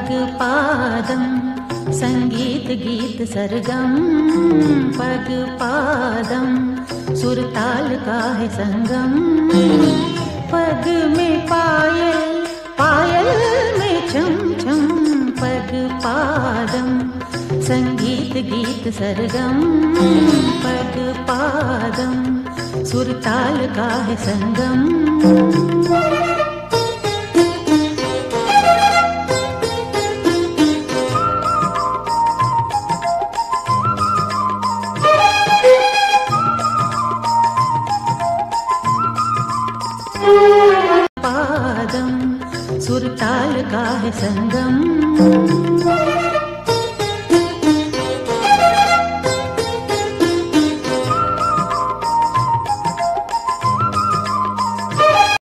पग पादम संगीत गीत सरगम, पग पादम सुर ताल का है संगम। पग में पायल, पायल में छम छम, पग पादम संगीत गीत सरगम, पग पादम सुर ताल का है संगम। पादम सुर ताल का है संगम।